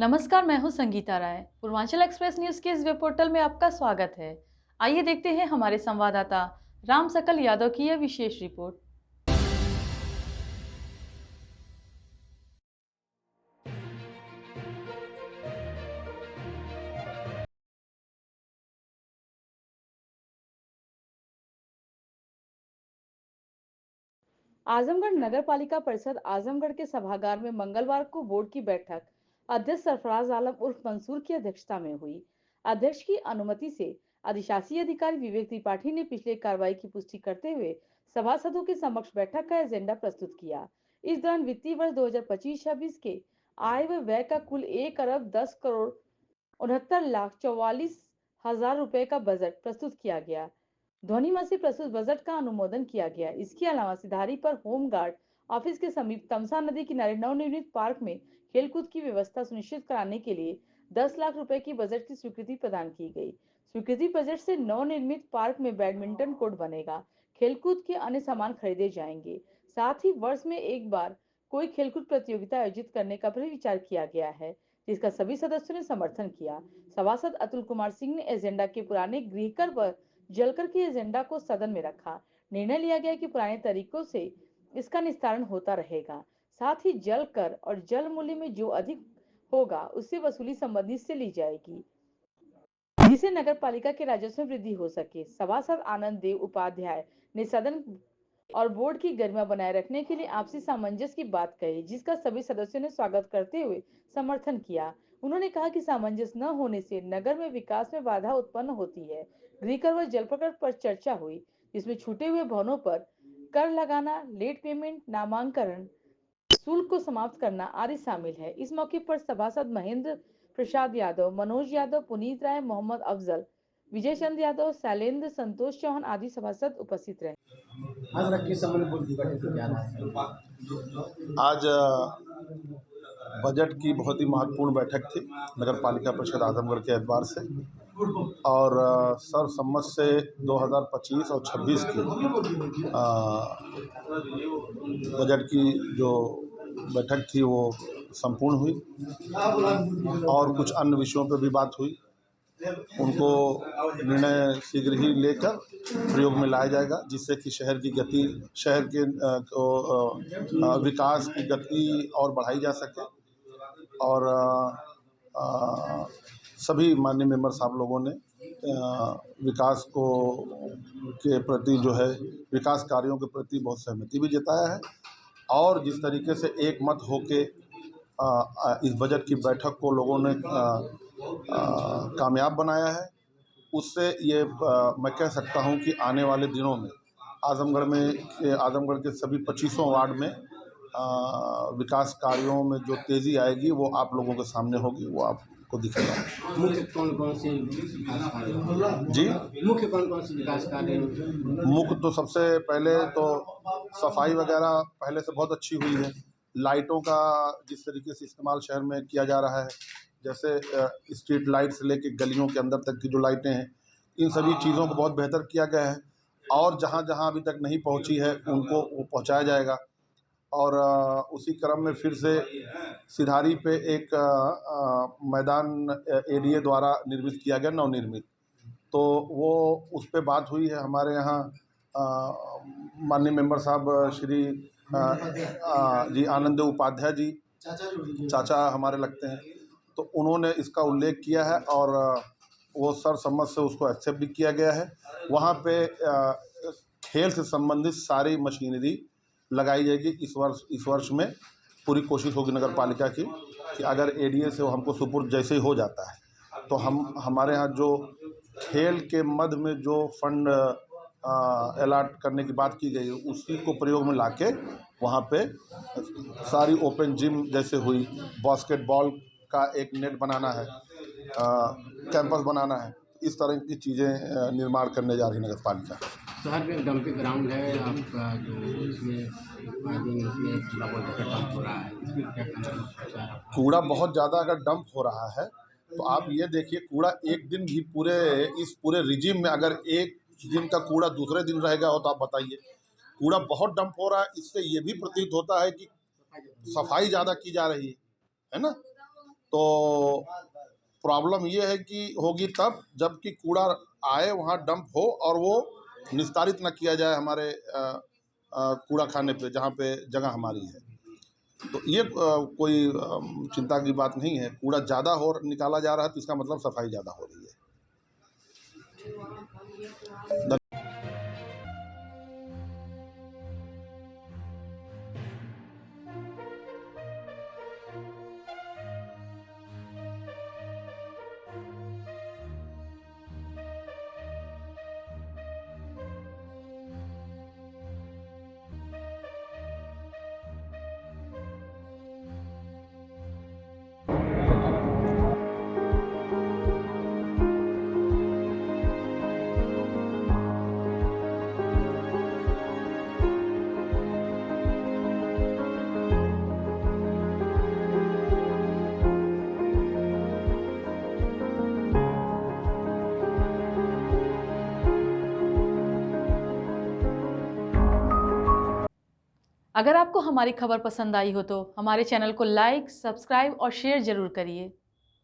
नमस्कार, मैं हूं संगीता राय। पूर्वांचल एक्सप्रेस न्यूज के इस वेब पोर्टल में आपका स्वागत है। आइए देखते हैं हमारे संवाददाता राम सकल यादव की यह विशेष रिपोर्ट। आजमगढ़ नगर पालिका परिषद आजमगढ़ के सभागार में मंगलवार को बोर्ड की बैठक अध्यक्ष सरफराज आलम उर्फ मंसूर की अध्यक्षता में हुई। अध्यक्ष की अनुमति से अधिशासी अधिकारी विवेक त्रिपाठी ने पिछले कार्रवाई की पुष्टि करते हुए सभासदों के समक्ष बैठक का एजेंडा प्रस्तुत किया। इस दौरान वित्तीय वर्ष 2025-26 के आय व व्यय का कुल 1,10,69,44,044 रुपए का बजट प्रस्तुत किया गया। ध्वनिमत से प्रस्तुत बजट का अनुमोदन किया गया। इसके अलावा सिधारी पर होम गार्ड ऑफिस के समीप तमसा नदी किनारे नवनिर्मित पार्क में खेलकूद की व्यवस्था सुनिश्चित कराने के लिए 10 लाख रुपए की बजट की स्वीकृति प्रदान की गई। स्वीकृति बजट से नवनिर्मित पार्क में बैडमिंटन कोर्ट बनेगा। खेलकूद के अन्य सामान खरीदे जाएंगे। साथ ही वर्ष में एक बार कोई खेलकूद प्रतियोगिता आयोजित करने का भी विचार किया गया है, जिसका सभी सदस्यों ने समर्थन किया। सभासद अतुल कुमार सिंह ने एजेंडा के पुराने गृहकर व जलकर के एजेंडा को सदन में रखा। निर्णय लिया गया कि पुराने तरीकों से इसका निस्तारण होता रहेगा। साथ ही जल कर और जल मूल्य में जो अधिक होगा उससे वसूली संबंधी से ली जाएगी, जिससे नगर पालिका के राजस्व में वृद्धि हो सके। सभासद आनंद देव उपाध्याय ने सदन और बोर्ड की गरिमा बनाए रखने के लिए आपसी सामंजस्य की बात कही, जिसका सभी सदस्यों ने स्वागत करते हुए समर्थन किया। उन्होंने कहा कि सामंजस्य न होने से नगर में विकास में बाधा उत्पन्न होती है। गृहकर व जल प्रकल्प पर चर्चा हुई, जिसमें छूटे हुए भवनों पर कर लगाना, लेट पेमेंट, नामांकन शुल्क को समाप्त करना आदि शामिल है। इस मौके पर सभासद महेंद्र प्रसाद यादव, मनोज यादव, पुनीत राय, मोहम्मद अफजल, विजय चंद यादव, शैलेंद्र, संतोष चौहान आदि सभासद उपस्थित रहे। आज बजट की बहुत ही महत्वपूर्ण बैठक थी नगर पालिका परिषद आजमगढ़ के एतबार से, और सर्वसम्मत से 2025 और 26 की बजट की जो बैठक थी वो संपूर्ण हुई और कुछ अन्य विषयों पर भी बात हुई। उनको निर्णय शीघ्र ही लेकर प्रयोग में लाया जाएगा, जिससे कि शहर के विकास की गति और बढ़ाई जा सके। और सभी माननीय मेंबर साहब लोगों ने विकास के प्रति जो है विकास कार्यों के प्रति बहुत सहमति भी जताया है, और जिस तरीके से एक मत होके इस बजट की बैठक को लोगों ने कामयाब बनाया है, उससे ये मैं कह सकता हूँ कि आने वाले दिनों में आजमगढ़ के सभी 25 वार्ड में विकास कार्यों में जो तेज़ी आएगी वो आप लोगों के सामने होगी, वो आपको दिखेगा। मुख्य कौन कौन से विकास कार्य जी, मुख्य कौन कौन से विकास कार्य? मुख्य तो सबसे पहले तो सफाई वगैरह पहले से बहुत अच्छी हुई है। लाइटों का जिस तरीके से इस्तेमाल शहर में किया जा रहा है, जैसे स्ट्रीट लाइट से लेके गलियों के अंदर तक की जो लाइटें हैं, इन सभी चीज़ों को बहुत बेहतर किया गया है, और जहाँ जहाँ अभी तक नहीं पहुँची है उनको वो पहुँचाया जाएगा। और उसी क्रम में फिर से सिधारी पे एक मैदान एडीए द्वारा निर्मित किया गया, नवनिर्मित, तो वो उस पे बात हुई है। हमारे यहाँ माननीय मेंबर साहब श्री जी आनंद उपाध्याय जी, चाचा हमारे लगते हैं, तो उन्होंने इसका उल्लेख किया है और वो सर्वसम्मत से उसको एक्सेप्ट भी किया गया है। वहाँ पे खेल से संबंधित सारी मशीनरी लगाई जाएगी। इस वर्ष में पूरी कोशिश होगी नगर पालिका की कि अगर एडीए से वो हमको सुपुर्द जैसे ही हो जाता है तो हमारे यहाँ जो खेल के मद में जो फंड अलॉट करने की बात की गई है उसी को प्रयोग में लाके वहाँ पे सारी ओपन जिम जैसे हुई, बास्केटबॉल का एक नेट बनाना है, कैंपस बनाना है, इस तरह की चीज़ें निर्माण करने जा रही नगर पालिका। शहर में डंपिंग ग्राउंड है आपका, जो इसमें कूड़ा बहुत ज़्यादा डंप हो रहा है, इसमें क्या कहना है? कूड़ा बहुत ज़्यादा अगर डंप हो रहा है तो आप ये देखिए, कूड़ा एक दिन भी इस पूरे रिजिम में अगर एक दिन का कूड़ा दूसरे दिन रहेगा हो तो आप बताइए। कूड़ा बहुत डंप हो रहा है, इससे ये भी प्रतीत होता है कि सफाई ज़्यादा की जा रही है ना। तो प्रॉब्लम ये है कि होगी तब जबकि कूड़ा आए वहाँ डंप हो और वो निस्तारित न किया जाए हमारे कूड़ा खाने पे, जहाँ पे जगह हमारी है। तो ये कोई चिंता की बात नहीं है। कूड़ा ज़्यादा हो निकाला जा रहा है तो इसका मतलब सफाई ज़्यादा हो रही है। अगर आपको हमारी खबर पसंद आई हो तो हमारे चैनल को लाइक, सब्सक्राइब और शेयर ज़रूर करिए।